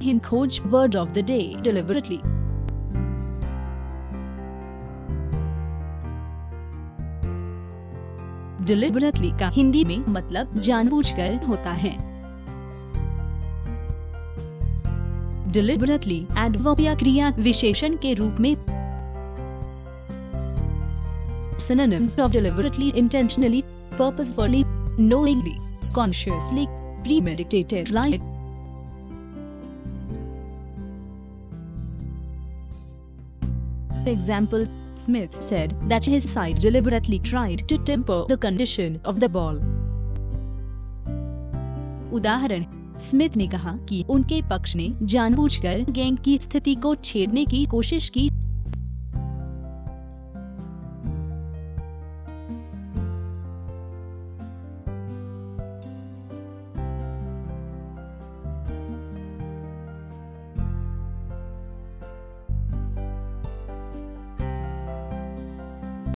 HinKhoj word of the day, deliberately. Deliberately का हिंदी में मतलब जानबूझकर होता है। Deliberately एडवर्ब या क्रिया विशेषण के रूप में। Synonyms of deliberately: intentionally, purposefully, knowingly, consciously, premeditatedly. Example: Smith said that his side deliberately tried to temper the condition of the ball. उदाहरण: स्मिथ ने कहा कि उनके पक्ष ने जानबूझकर गेंद की स्थिति को छेड़ने की कोशिश की।